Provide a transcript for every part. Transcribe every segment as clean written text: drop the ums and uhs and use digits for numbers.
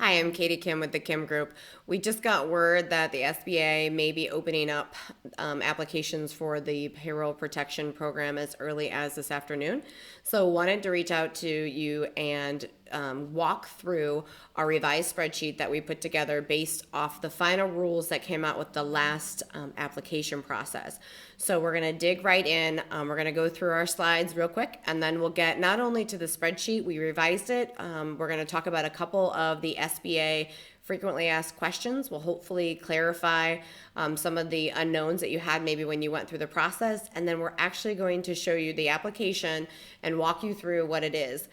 Hi, I'm Katie Kim with the Kim Group. We just got word that the SBA may be opening up applications for the payroll protection program as early as this afternoon. So wanted to reach out to you and walk through our revised spreadsheet that we put together based off the final rules that came out with the last application process. So we're going to dig right in. We're going to go through our slides real quick, and then we'll get not only to the spreadsheet, we revised it. We're going to talk about a couple of the SBA frequently asked questions. Will hopefully clarify some of the unknowns that you had maybe when you went through the process. And then we're actually going to show you the application and walk you through what it is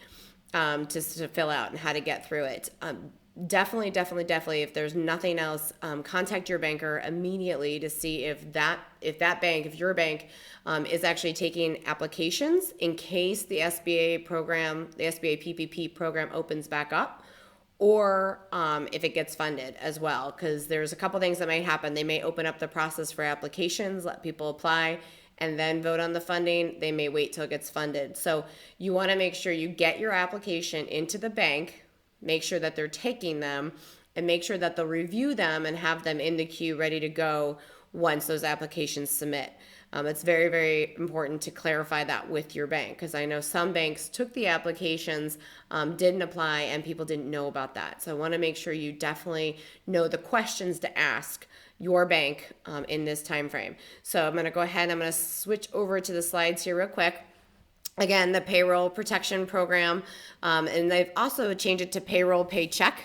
to fill out and how to get through it. Definitely, if there's nothing else, contact your banker immediately to see if your bank is actually taking applications in case the SBA program, the Sba Ppp program opens back up, or if it gets funded as well, because there's a couple things that might happen. They may open up the process for applications, let people apply, and then vote on the funding. They may wait till it gets funded. So you want to make sure you get your application into the bank, make sure that they're taking them, and make sure that they'll review them and have them in the queue ready to go once those applications submit. It's very, very important to clarify that with your bank, because I know some banks took the applications, didn't apply, and people didn't know about that. So I want to make sure you definitely know the questions to ask your bank in this time frame. So I'm going to go ahead and I'm going to switch over to the slides here real quick. Again, the payroll protection program, and they've also changed it to payroll paycheck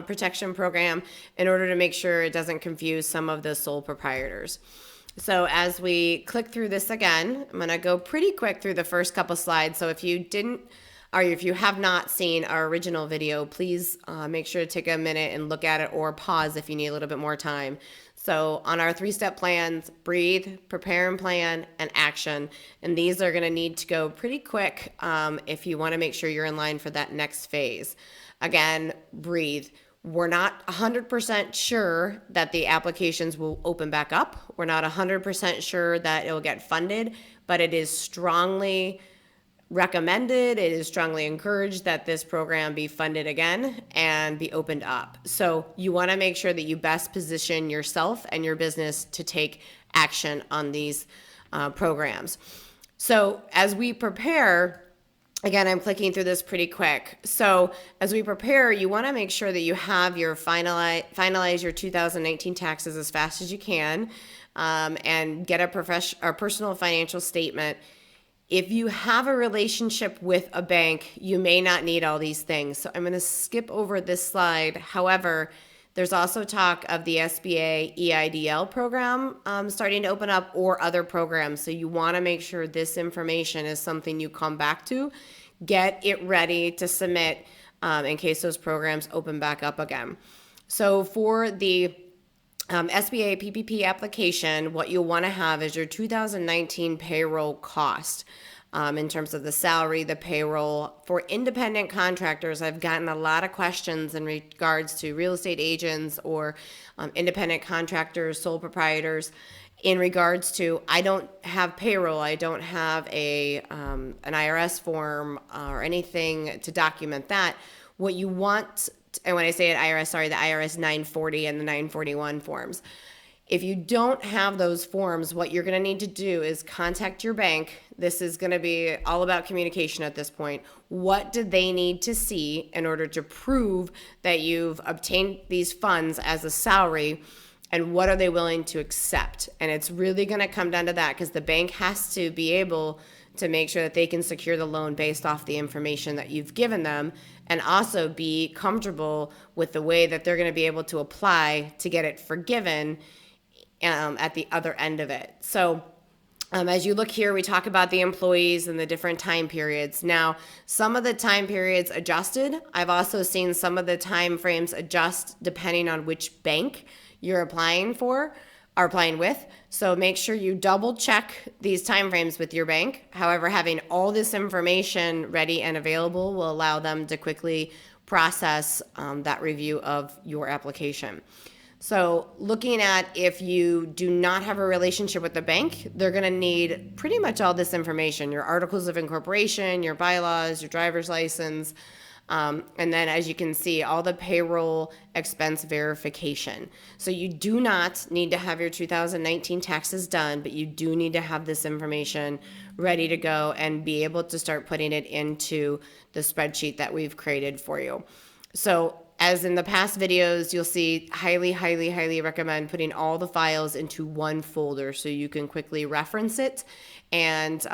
protection program in order to make sure it doesn't confuse some of the sole proprietors. So as we click through this again, I'm going to go pretty quick through the first couple slides. So if you didn't, or if you have not seen our original video, please make sure to take a minute and look at it, or pause if you need a little bit more time. So on our 3-step plans, breathe, prepare and plan, and action. And these are going to need to go pretty quick if you want to make sure you're in line for that next phase. Again, breathe. We're not 100% sure that the applications will open back up. We're not 100% sure that it will get funded, but it is strongly recommended, it is strongly encouraged that this program be funded again and be opened up. So you want to make sure that you best position yourself and your business to take action on these programs. So as we prepare, again, I'm clicking through this pretty quick. So as we prepare, you want to make sure that you have your finalize your 2019 taxes as fast as you can, and get a personal financial statement. If you have a relationship with a bank, you may not need all these things. So I'm going to skip over this slide. However, there's also talk of the SBA EIDL program starting to open up, or other programs. So you want to make sure this information is something you come back to. Get it ready to submit in case those programs open back up again. So for the Sba Ppp application, what you'll want to have is your 2019 payroll cost. In terms of the salary, the payroll. For independent contractors, I've gotten a lot of questions in regards to real estate agents or independent contractors, sole proprietors, in regards to, I don't have payroll, I don't have an IRS form or anything to document that. What you want, and when I say an IRS, sorry, the IRS 940 and the 941 forms. If you don't have those forms, what you're going to need to do is contact your bank. This is going to be all about communication at this point. What do they need to see in order to prove that you've obtained these funds as a salary, and what are they willing to accept? And it's really going to come down to that, because the bank has to be able to make sure that they can secure the loan based off the information that you've given them, and also be comfortable with the way that they're going to be able to apply to get it forgiven at the other end of it. So as you look here, we talk about the employees and the different time periods. Now, some of the time periods adjusted. I've also seen some of the time frames adjust depending on which bank you're applying with. So make sure you double check these time frames with your bank. However, having all this information ready and available will allow them to quickly process that review of your application. So looking at, if you do not have a relationship with the bank, they're going to need pretty much all this information: your articles of incorporation, your bylaws, your driver's license, And then as you can see, all the payroll expense verification. So you do not need to have your 2019 taxes done, but you do need to have this information ready to go and be able to start putting it into the spreadsheet that we've created for you. So as in the past videos, you'll see highly recommend putting all the files into one folder so you can quickly reference it, and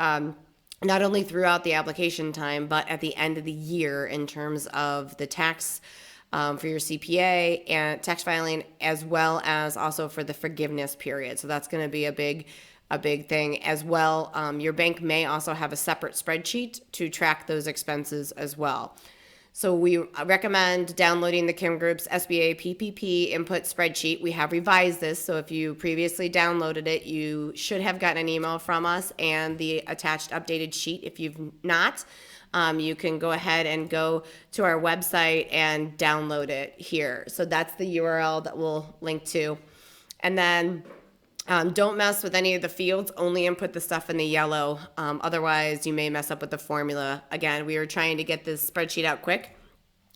not only throughout the application time, but at the end of the year in terms of the tax for your CPA and tax filing, as well as also for the forgiveness period. So that's going to be a big thing as well. Your bank may also have a separate spreadsheet to track those expenses as well. So we recommend downloading the Kim Group's Sba Ppp input spreadsheet. We have revised this, so if you previously downloaded it, you should have gotten an email from us and the attached updated sheet. If you've not, you can go ahead and go to our website and download it here. So that's the URL that we'll link to. And then don't mess with any of the fields, only input the stuff in the yellow. Otherwise, you may mess up with the formula. Again, we were trying to get this spreadsheet out quick,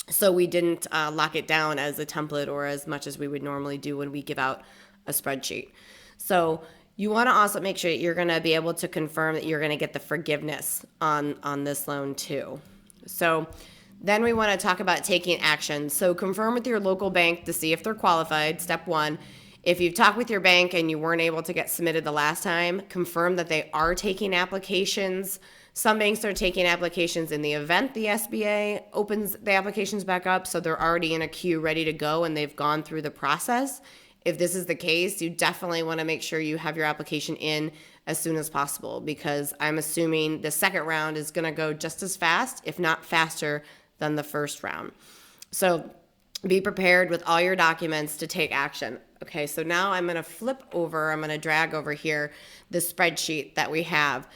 so we didn't lock it down as a template or as much as we would normally do when we give out a spreadsheet. So you want to also make sure that you're going to be able to confirm that you're going to get the forgiveness on this loan too. So then we want to talk about taking action. So confirm with your local bank to see if they're qualified, step one. If you've talked with your bank and you weren't able to get submitted the last time, confirm that they are taking applications. Some banks are taking applications in the event the SBA opens the applications back up, so they're already in a queue ready to go and they've gone through the process. If this is the case, you definitely want to make sure you have your application in as soon as possible, because I'm assuming the second round is going to go just as fast, if not faster, than the first round. So be prepared with all your documents to take action. Okay, so now I'm going to drag over here the spreadsheet that we have.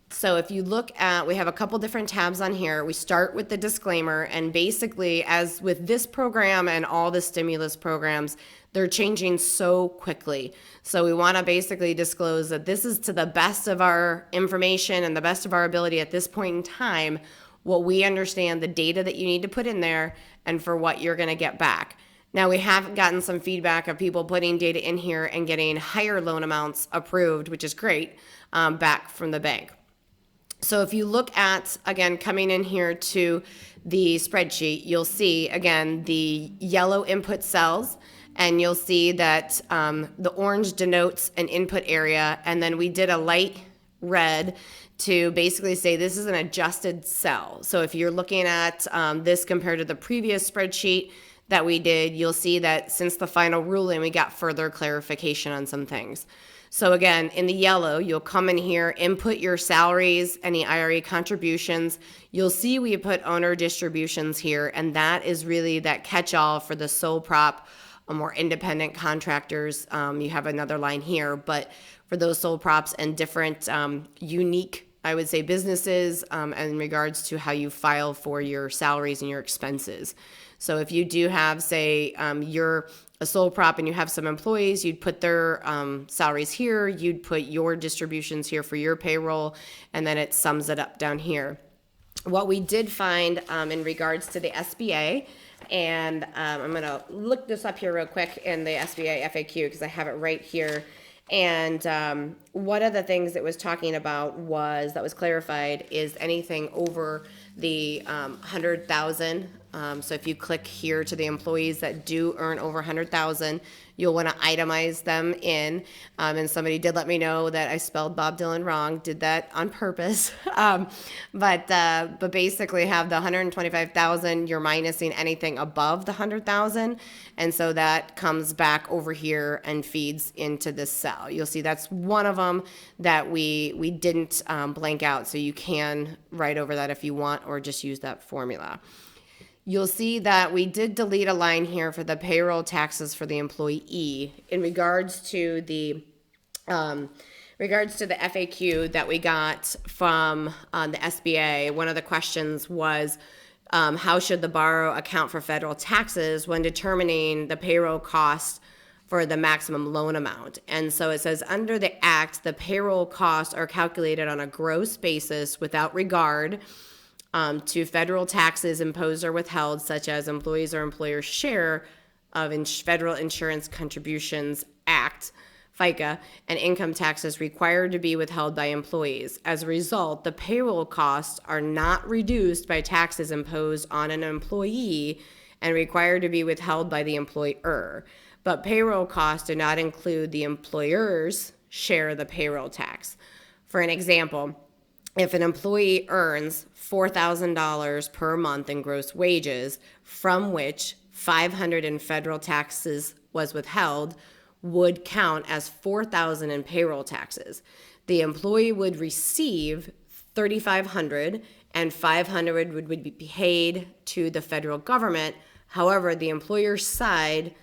So if you look at, we have a couple different tabs on here. We start with the disclaimer, and basically, as with this program and all the stimulus programs, they're changing so quickly. So we want to basically disclose that this is to the best of our information and the best of our ability at this point in time, what we understand, the data that you need to put in there, and for what you're going to get back. Now, we have gotten some feedback of people putting data in here and getting higher loan amounts approved, which is great, back from the bank. So if you look at, again, coming in here to the spreadsheet, you'll see, again, the yellow input cells, and you'll see that the orange denotes an input area, and then we did a light red to basically say this is an adjusted cell. So if you're looking at this compared to the previous spreadsheet that we did, you'll see that since the final ruling, we got further clarification on some things. So again, in the yellow, you'll come in here, input your salaries, any IRA contributions. You'll see we put owner distributions here, and that is really that catch-all for the sole prop or more independent contractors. You have another line here, but for those sole props and different unique, I would say, businesses in regards to how you file for your salaries and your expenses. So if you do have, say, you're a sole prop and you have some employees, you'd put their salaries here, you'd put your distributions here for your payroll, and then it sums it up down here. What we did find in regards to the SBA, and I'm going to look this up here real quick in the SBA FAQ because I have it right here. And one of the things it was talking about that was clarified is anything over the 100,000. So if you click here to the employees that do earn over 100,000, you'll want to itemize them in. And somebody did let me know that I spelled Bob Dylan wrong. Did that on purpose. But basically have the 125,000. You're minusing anything above the 100,000, and so that comes back over here and feeds into this cell. You'll see that's one of them that we didn't blank out. So you can write over that if you want, or just use that formula. You'll see that we did delete a line here for the payroll taxes for the employee in regards to the FAQ that we got from the SBA. One of the questions was, how should the borrower account for federal taxes when determining the payroll cost for the maximum loan amount? And so it says, under the Act, the payroll costs are calculated on a gross basis without regard to federal taxes imposed or withheld, such as employees or employers' share of Federal Insurance Contributions Act, FICA, and income taxes required to be withheld by employees. As a result, the payroll costs are not reduced by taxes imposed on an employee and required to be withheld by the employer. But payroll costs do not include the employer's share of the payroll tax. For an example, if an employee earns $4,000 per month in gross wages, from which $500 in federal taxes was withheld, would count as $4,000 in payroll taxes. The employee would receive $3,500 and $500 would be paid to the federal government. However, the employer's side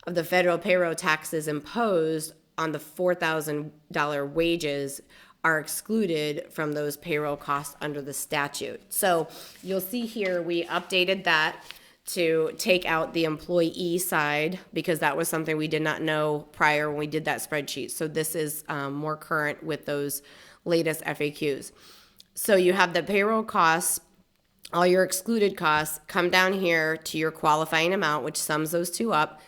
of the federal payroll taxes imposed on the $4,000 wages are excluded from those payroll costs under the statute. So you'll see here we updated that to take out the employee side because that was something we did not know prior when we did that spreadsheet. So this is more current with those latest FAQs. So you have the payroll costs, all your excluded costs, come down here to your qualifying amount, which sums those two up,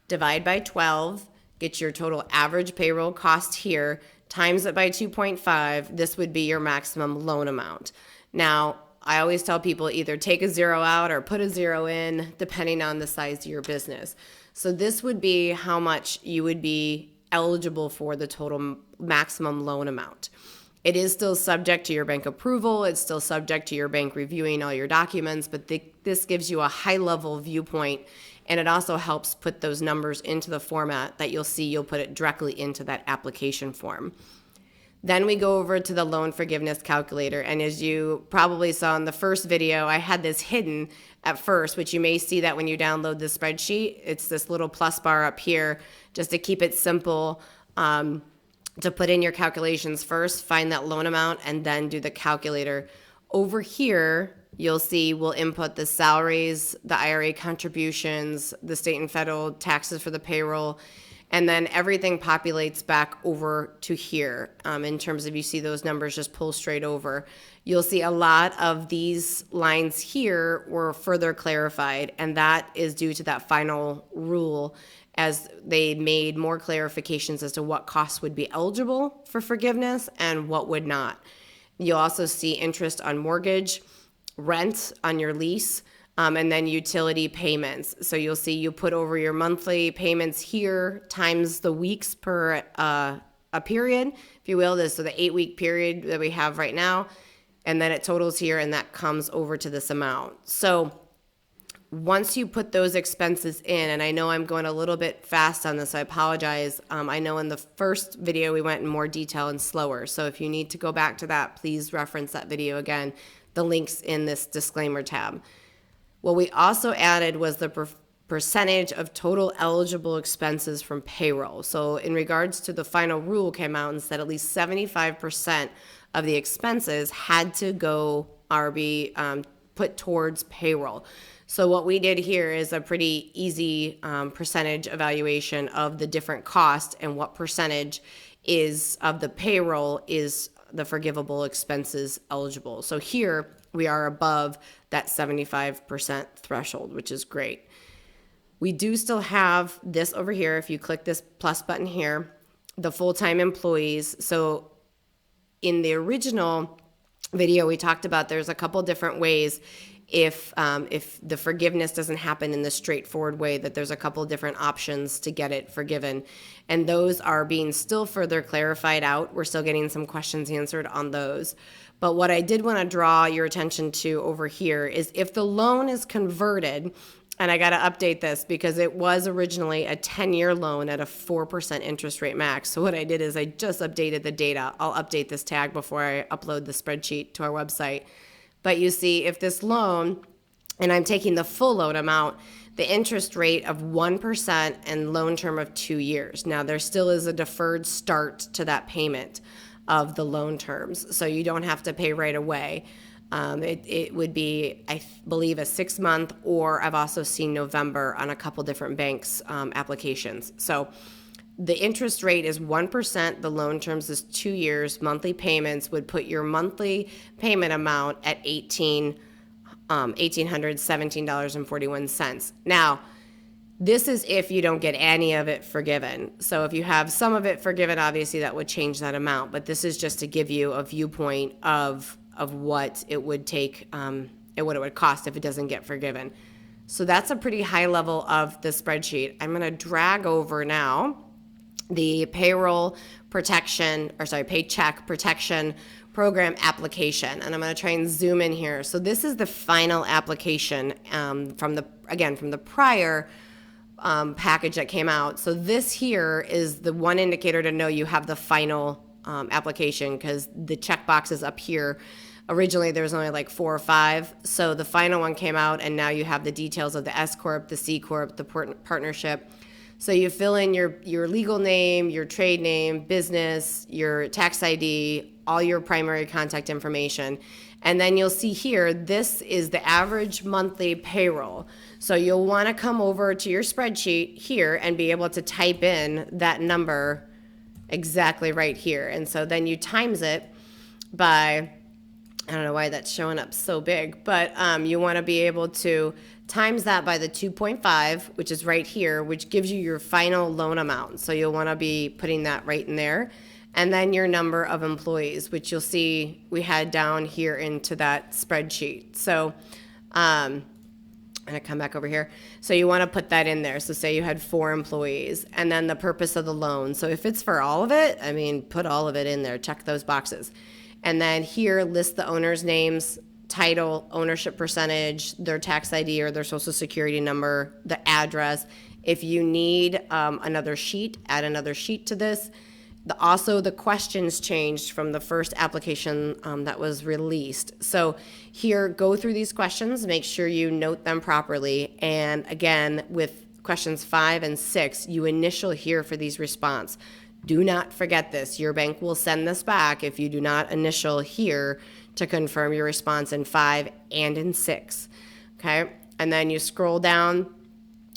divide by 12, get your total average payroll cost here, times it by 2.5, this would be your maximum loan amount. Now, I always tell people either take a zero out or put a zero in, depending on the size of your business. So this would be how much you would be eligible for the total maximum loan amount. It is still subject to your bank approval. It's still subject to your bank reviewing all your documents, but this gives you a high-level viewpoint, and it also helps put those numbers into the format that you'll see. You'll put it directly into that application form. Then we go over to the loan forgiveness calculator. And as you probably saw in the first video, I had this hidden at first, which you may see that when you download the spreadsheet. It's this little plus bar up here just to keep it simple, to put in your calculations first, find that loan amount, and then do the calculator. Over here, you'll see we'll input the salaries, the IRA contributions, the state and federal taxes for the payroll, and then everything populates back over to here. In terms of you see those numbers just pull straight over. You'll see a lot of these lines here were further clarified, and that is due to that final rule as they made more clarifications as to what costs would be eligible for forgiveness and what would not. You'll also see interest on mortgage, rent on your lease, and then utility payments. So you'll see you put over your monthly payments here times the weeks per a period, if you will. This so the 8-week period that we have right now, and then it totals here, and that comes over to this amount. So once you put those expenses in, and I know I'm going a little bit fast on this, I apologize. I know in the first video we went in more detail and slower. So if you need to go back to that, please reference that video again. The link's in this disclaimer tab. What we also added was the percentage of total eligible expenses from payroll. So in regards to the final rule came out and said at least 75% of the expenses had to go or be put towards payroll. So what we did here is a pretty easy percentage evaluation of the different costs and what percentage is of the payroll is the forgivable expenses eligible. So here we are above that 75% threshold, which is great. We do still have this over here. If you click this plus button here, the full-time employees. So in the original video, we talked about there's a couple different ways if the forgiveness doesn't happen in the straightforward way, that there's a couple different options to get it forgiven. And those are being still further clarified out. We're still getting some questions answered on those. But what I did want to draw your attention to over here is if the loan is converted, and I got to update this because it was originally a 10-year loan at a 4% interest rate max. So what I did is I just updated the data. I'll update this tag before I upload the spreadsheet to our website. But you see, if this loan, and I'm taking the full loan amount, the interest rate of 1% and loan term of 2 years. Now, there still is a deferred start to that payment of the loan terms, so you don't have to pay right away. It would be, I believe, a 6-month, or I've also seen November on a couple different banks' applications. So the interest rate is 1%, the loan terms is 2 years, monthly payments would put your monthly payment amount at $1,800. $1,817.41. Now, this is if you don't get any of it forgiven. So if you have some of it forgiven, obviously that would change that amount. But this is just to give you a viewpoint of what it would take and what it would cost if it doesn't get forgiven. So that's a pretty high level of the spreadsheet. I'm going to drag over now the Paycheck Protection Program application, and I'm going to try and zoom in here. So this is the final application from the prior package that came out. So this here is the one indicator to know you have the final application, because the check boxes up here, originally there was only like 4 or 5. So the final one came out, and now you have the details of the S Corp, the C Corp, the partnership. So you fill in your legal name, your trade name, business, your tax ID, all your primary contact information. And then you'll see here, this is the average monthly payroll. So you'll want to come over to your spreadsheet here and be able to type in that number exactly right here. And so then you times it by, I don't know why that's showing up so big, but you want to be able to times that by the 2.5, which is right here, which gives you your final loan amount. So you'll want to be putting that right in there. And then your number of employees, which you'll see we had down here into that spreadsheet. So I'm going to come back over here. So you want to put that in there. So say you had 4 employees, and then the purpose of the loan. So if it's for all of it, I mean, put all of it in there, check those boxes. And then here, list the owner's names, title, ownership percentage, their tax ID or their social security number, the address. If you need another sheet, add another sheet to this. Also, the questions changed from the first application that was released. So here, go through these questions, make sure you note them properly. And again, with questions 5 and 6, you initial here for these response. Do not forget this. Your bank will send this back if you do not initial here to confirm your response in 5 and in 6. Okay? And then you scroll down,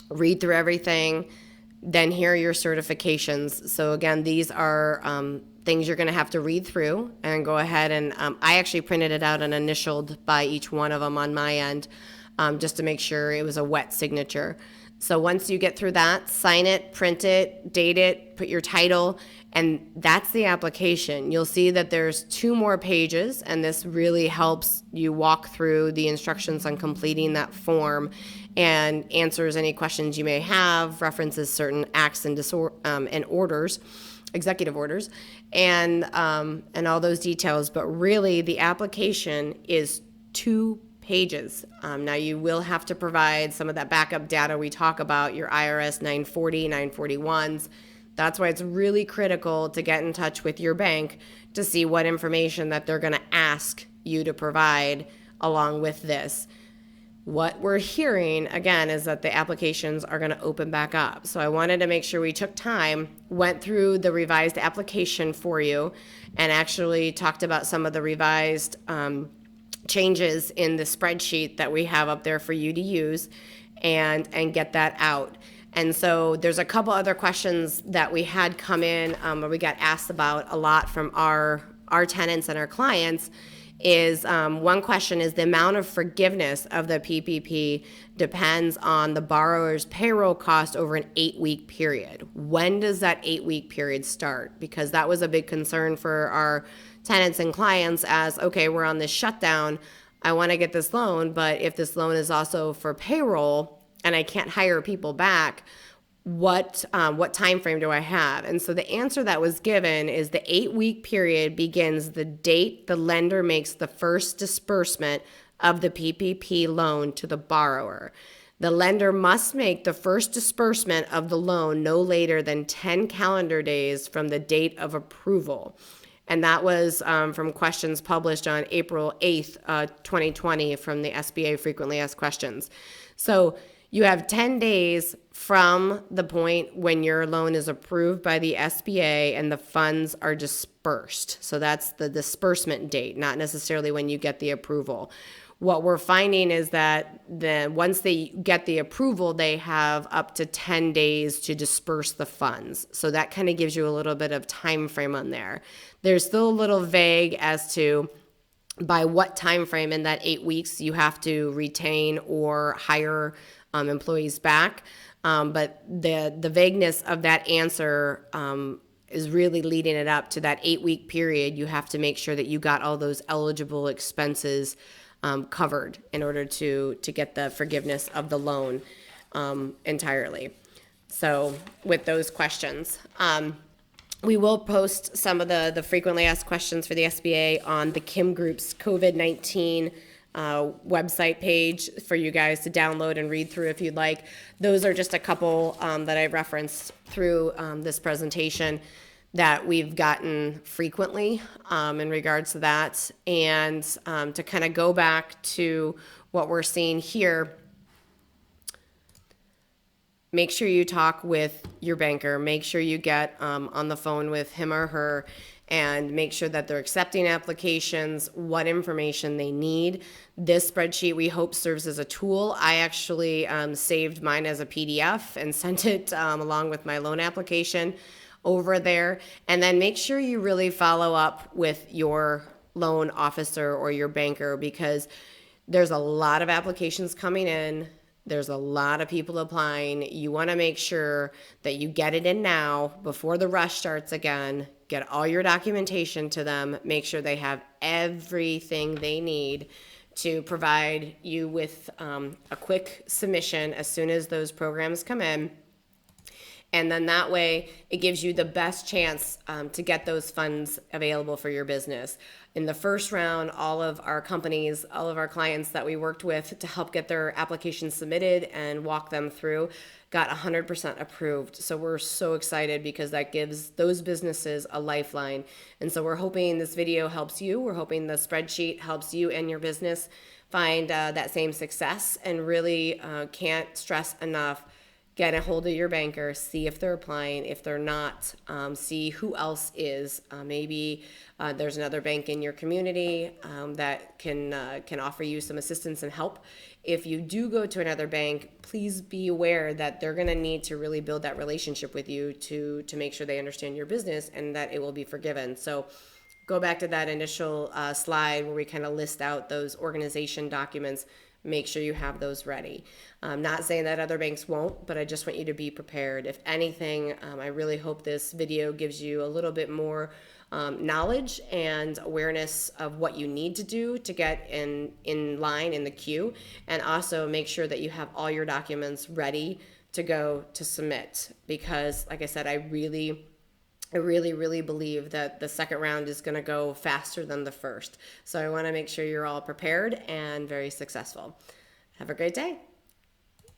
read through everything. Then here are your certifications. So again, these are things you're going to have to read through and go ahead and I actually printed it out and initialed by each one of them on my end just to make sure it was a wet signature. So once you get through that, sign it, print it, date it, put your title, and that's the application. You'll see that there's 2 more pages, and this really helps you walk through the instructions on completing that form and answers any questions you may have, references certain acts and orders, executive orders, and all those details. But really, the application is 2 pages. Now you will have to provide some of that backup data we talk about, your IRS 940, 941s. That's why it's really critical to get in touch with your bank to see what information that they're going to ask you to provide along with this. What we're hearing, again, is that the applications are going to open back up. So I wanted to make sure we took time, went through the revised application for you, and actually talked about some of the revised changes in the spreadsheet that we have up there for you to use and get that out. And so there's a couple other questions that we had come in or we got asked about a lot from our tenants and our clients is one question is the amount of forgiveness of the PPP depends on the borrower's payroll cost over an 8-week period. When does that 8-week period start? Because that was a big concern for our tenants and clients as, okay, we're on this shutdown. I want to get this loan, but if this loan is also for payroll and I can't hire people back, what time frame do I have? And so the answer that was given is the 8-week period begins the date the lender makes the first disbursement of the PPP loan to the borrower. The lender must make the first disbursement of the loan no later than 10 calendar days from the date of approval. And that was from questions published on April 8th, 2020 from the SBA Frequently Asked Questions. So you have 10 days from the point when your loan is approved by the SBA and the funds are dispersed. So that's the disbursement date, not necessarily when you get the approval. What we're finding is that once they get the approval, they have up to 10 days to disperse the funds. So that kind of gives you a little bit of time frame on there. There's still a little vague as to by what time frame in that 8 weeks you have to retain or hire employees back. But the vagueness of that answer is really leading it up to that 8 week period. You have to make sure that you got all those eligible expenses covered in order to get the forgiveness of the loan entirely. So with those questions, we will post some of the frequently asked questions for the SBA on the Kim Group's COVID-19 website page for you guys to download and read through if you'd like. Those are just a couple that I referenced through this presentation that we've gotten frequently in regards to that. And to kind of go back to what we're seeing here, make sure you talk with your banker. Make sure you get on the phone with him or her and make sure that they're accepting applications, what information they need. This spreadsheet, we hope, serves as a tool. I actually saved mine as a PDF and sent it along with my loan application over there. And then make sure you really follow up with your loan officer or your banker, because there's a lot of applications coming in. There's a lot of people applying. You want to make sure that you get it in now before the rush starts again. Get all your documentation to them. Make sure they have everything they need to provide you with a quick submission as soon as those programs come in. And then that way, it gives you the best chance to get those funds available for your business. In the first round, all of our companies, all of our clients that we worked with to help get their applications submitted and walk them through, got 100% approved. So we're so excited because that gives those businesses a lifeline. And so we're hoping this video helps you. We're hoping the spreadsheet helps you and your business find that same success. And really can't stress enough, get a hold of your banker, see if they're applying. If they're not, see who else is. Maybe there's another bank in your community that can offer you some assistance and help. If you do go to another bank, please be aware that they're going to need to really build that relationship with you to make sure they understand your business and that it will be forgiven. So go back to that initial slide where we kind of list out those organization documents. Make sure you have those ready. I'm not saying that other banks won't, but I just want you to be prepared. If anything, I really hope this video gives you a little bit more knowledge and awareness of what you need to do to get in line in the queue, and also make sure that you have all your documents ready to go to submit. Because like I said, I really believe that the second round is going to go faster than the first. So I want to make sure you're all prepared and very successful. Have a great day.